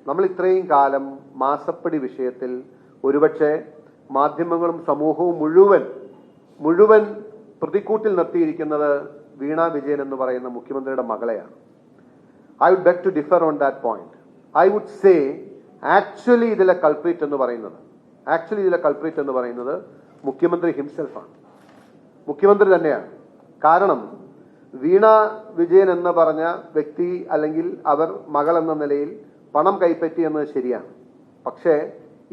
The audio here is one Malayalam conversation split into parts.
നമ്മൾ ഇത്രയും കാലം മാസപ്പടി വിഷയത്തിൽ ഒരുപക്ഷെ മാധ്യമങ്ങളും സമൂഹവും മുഴുവൻ പ്രതിക്കൂട്ടിൽ നിർത്തിയിരിക്കുന്നത് വീണ വിജയൻ എന്ന് പറയുന്ന മുഖ്യമന്ത്രിയുടെ മകളെയാണ്. I would beg to differ on that point. I would say actually ഇതിലെ കൾപ്രിറ്റ് എന്ന് പറയുന്നത് മുഖ്യമന്ത്രി ഹിംസെൽഫാണ്, മുഖ്യമന്ത്രി തന്നെയാണ്. കാരണം വീണ വിജയൻ എന്ന് പറഞ്ഞ വ്യക്തി അല്ലെങ്കിൽ അവർ മകൾ എന്ന നിലയിൽ പണം കൈപ്പറ്റി എന്നത് ശരിയാണ്. പക്ഷേ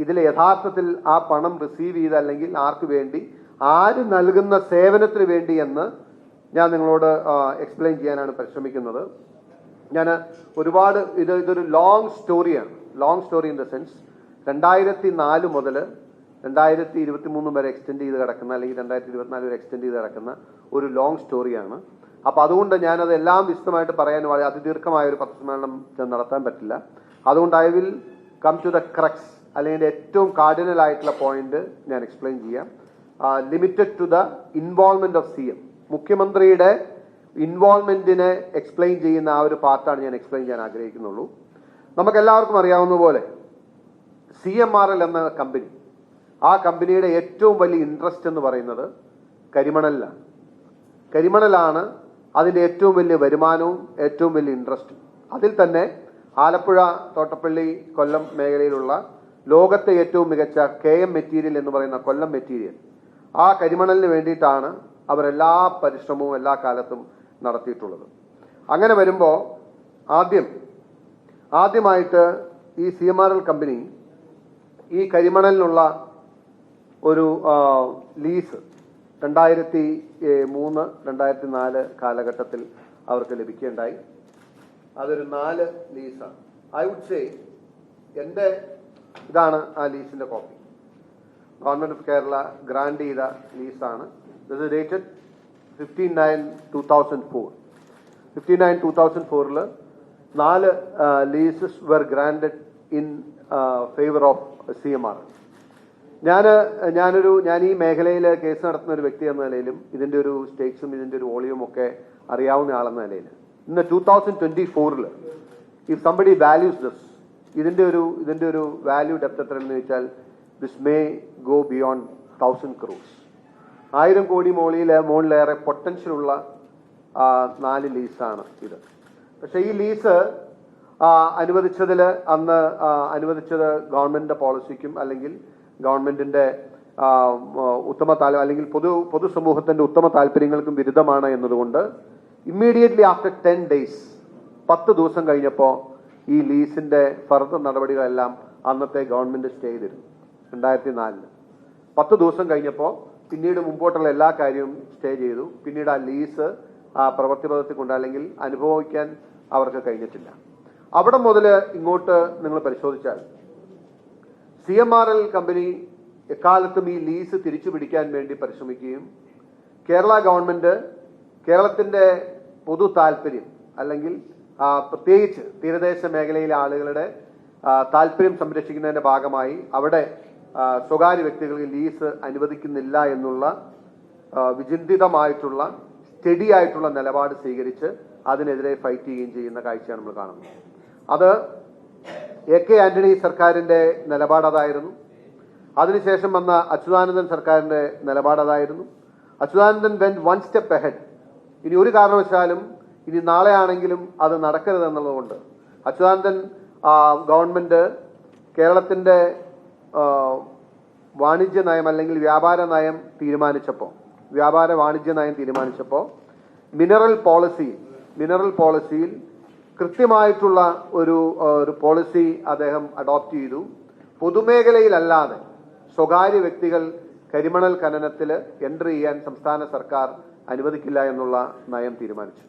ഇതിൽ യഥാർത്ഥത്തിൽ ആ പണം റിസീവ് ചെയ്ത അല്ലെങ്കിൽ ആർക്ക് വേണ്ടി, ആര് നൽകുന്ന സേവനത്തിന് വേണ്ടി എന്ന് ഞാൻ നിങ്ങളോട് എക്സ്പ്ലെയിൻ ചെയ്യാനാണ് പരിശ്രമിക്കുന്നത്. ഞാൻ ഒരുപാട് ഇതൊരു ലോങ് സ്റ്റോറിയാണ്. Long story in the sense 2004 മുതൽ 2023 വരെ എക്സ്റ്റെൻഡ് ചെയ്ത് കിടക്കുന്ന, അല്ലെങ്കിൽ 2024 വരെ എക്സ്റ്റെൻഡ് ചെയ്ത് കിടക്കുന്ന ഒരു ലോങ് സ്റ്റോറിയാണ്. അപ്പൊ അതുകൊണ്ട് ഞാനത് എല്ലാം വിശദമായിട്ട് പറയാൻ വളരെ അതിദീർഘമായ ഒരു പത്രസമ്മേളനം നടത്താൻ പറ്റില്ല. അതുകൊണ്ട് I will come to the crux, അല്ലെങ്കിൽ ഏറ്റവും കാർഡിനൽ ആയിട്ടുള്ള പോയിന്റ് ഞാൻ എക്സ്പ്ലെയിൻ ചെയ്യാം. Limited to the involvement of CM, മുഖ്യമന്ത്രിയുടെ ഇൻവോൾവ്മെന്റിനെ എക്സ്പ്ലെയിൻ ചെയ്യുന്ന ആ ഒരു പാർട്ടാണ് ഞാൻ എക്സ്പ്ലെയിൻ ചെയ്യാൻ ആഗ്രഹിക്കുന്നുള്ളൂ. നമുക്ക് എല്ലാവർക്കും അറിയാവുന്ന പോലെ CMRL എന്ന കമ്പനി, ആ കമ്പനിയുടെ ഏറ്റവും വലിയ ഇൻട്രസ്റ്റ് എന്ന് പറയുന്നത് കരിമണലാണ്. അതിന്റെ ഏറ്റവും വലിയ വരുമാനവും ഏറ്റവും വലിയ ഇൻട്രസ്റ്റും. അതിൽ തന്നെ ആലപ്പുഴ, തോട്ടപ്പള്ളി, കൊല്ലം മേഖലയിലുള്ള ലോകത്തെ ഏറ്റവും മികച്ച KM മെറ്റീരിയൽ എന്ന് പറയുന്ന കൊല്ലം മെറ്റീരിയൽ, ആ കരിമണലിന് വേണ്ടിയിട്ടാണ് അവരെല്ലാ പരിശ്രമവും എല്ലാ കാലത്തും നടത്തിയിട്ടുള്ളത്. അങ്ങനെ വരുമ്പോൾ ആദ്യമായിട്ട് ഈ CMRL കമ്പനി ഈ കരിമണലിനുള്ള ഒരു ലീസ് 2003-2004 കാലഘട്ടത്തിൽ അവർക്ക് ലഭിക്കുകയുണ്ടായി. അതൊരു 4 ലീസാണ്. ഐ വുഡ് സേ ഇതാണ് ആ ലീസിന്റെ copy. Government of Kerala grant ചെയ്ത ലീസാണ്. This is dated 15/9/2004. 15/9/2004 4 leases were granted in favour of CMRL. ഞാൻ ഈ മേഖലയിൽ കേസ് നടത്തുന്ന ഒരു വ്യക്തി എന്ന നിലയിലും ഇതിന്റെ ഒരു സ്റ്റേക്സും ഇതിന്റെ ഒരു വോളിയും ഒക്കെ അറിയാവുന്ന ആളെന്ന നിലയിൽ ഇന്ന് 2024 ഇഫ് സംബഡി വാല്യൂസ് ദിസ്, ഇതിന്റെ ഒരു വാല്യൂ ഡെപ്ത് എത്ര എന്ന് ചോദിച്ചാൽ this may go beyond 1000 crores. 1000 കോടി മുകളിലേറെ പൊട്ടൻഷ്യൽ ഉള്ള 4 ലീസാണ് ഇത്. പക്ഷെ ഈ ലീസ് അനുവദിച്ചത് ഗവൺമെന്റിന്റെ പോളിസിക്കും അല്ലെങ്കിൽ ഗവൺമെന്റിന്റെ അല്ലെങ്കിൽ പൊതുസമൂഹത്തിന്റെ ഉത്തമ താല്പര്യങ്ങൾക്കും വിരുദ്ധമാണ് എന്നതുകൊണ്ട് ഇമ്മീഡിയറ്റ്ലി ആഫ്റ്റർ 10 days 10 ദിവസം കഴിഞ്ഞപ്പോൾ ഈ ലീസിന്റെ ഫർദർ നടപടികളെല്ലാം അന്നത്തെ ഗവൺമെന്റ് സ്റ്റേ ചെയ്തിരുന്നു. 2004 10 ദിവസം കഴിഞ്ഞപ്പോൾ പിന്നീട് മുമ്പോട്ടുള്ള എല്ലാ കാര്യവും സ്റ്റേ ചെയ്തു. പിന്നീട് ആ ലീസ് പ്രവൃത്തിപഥത്തിൽ കൊണ്ട് അല്ലെങ്കിൽ അനുഭവിക്കാൻ അവർക്ക് കഴിഞ്ഞിട്ടില്ല. അവിടെ മുതൽ ഇങ്ങോട്ട് നിങ്ങൾ പരിശോധിച്ചാൽ CMRL കമ്പനി എക്കാലത്തും ഈ ലീസ് തിരിച്ചു പിടിക്കാൻ വേണ്ടി പരിശ്രമിക്കുകയും കേരള ഗവൺമെന്റ് കേരളത്തിന്റെ പൊതു താല്പര്യം അല്ലെങ്കിൽ പ്രത്യേകിച്ച് തീരദേശ മേഖലയിലെ ആളുകളുടെ താല്പര്യം സംരക്ഷിക്കുന്നതിന്റെ ഭാഗമായി അവിടെ സ്വകാര്യ വ്യക്തികൾക്ക് ലീസ് അനുവദിക്കുന്നില്ല എന്നുള്ള വിചിന്തിതമായിട്ടുള്ള സ്റ്റഡി ആയിട്ടുള്ള നിലപാട് സ്വീകരിച്ച് അതിനെതിരെ ഫൈറ്റ് ചെയ്യുകയും ചെയ്യുന്ന കാഴ്ചയാണ് നമ്മൾ കാണുന്നത്. അത് AK ആന്റണി സർക്കാരിന്റെ നിലപാട് അതായിരുന്നു. അതിനുശേഷം വന്ന അച്യുതാനന്ദൻ സർക്കാരിന്റെ നിലപാട് അതായിരുന്നു. Achuthanandan went 1 step ahead. ഇനി ഒരു കാരണവശാലും ഇനി നാളെ ആണെങ്കിലും അത് നടക്കരുതെന്നുള്ളതുകൊണ്ട് അച്യുതാനന്ദൻ ഗവൺമെന്റ് കേരളത്തിന്റെ വാണിജ്യ നയം അല്ലെങ്കിൽ വ്യാപാര വാണിജ്യ നയം തീരുമാനിച്ചപ്പോൾ മിനറൽ പോളിസിയിൽ കൃത്യമായിട്ടുള്ള ഒരു പോളിസി അദ്ദേഹം അഡോപ്റ്റ് ചെയ്തു. പൊതുമേഖലയിലല്ലാതെ സ്വകാര്യ വ്യക്തികൾ കരിമണൽ ഖനനത്തിൽ എൻട്രി ചെയ്യാൻ സംസ്ഥാന സർക്കാർ അനുവദിക്കില്ല എന്നുള്ള നയം തീരുമാനിച്ചു.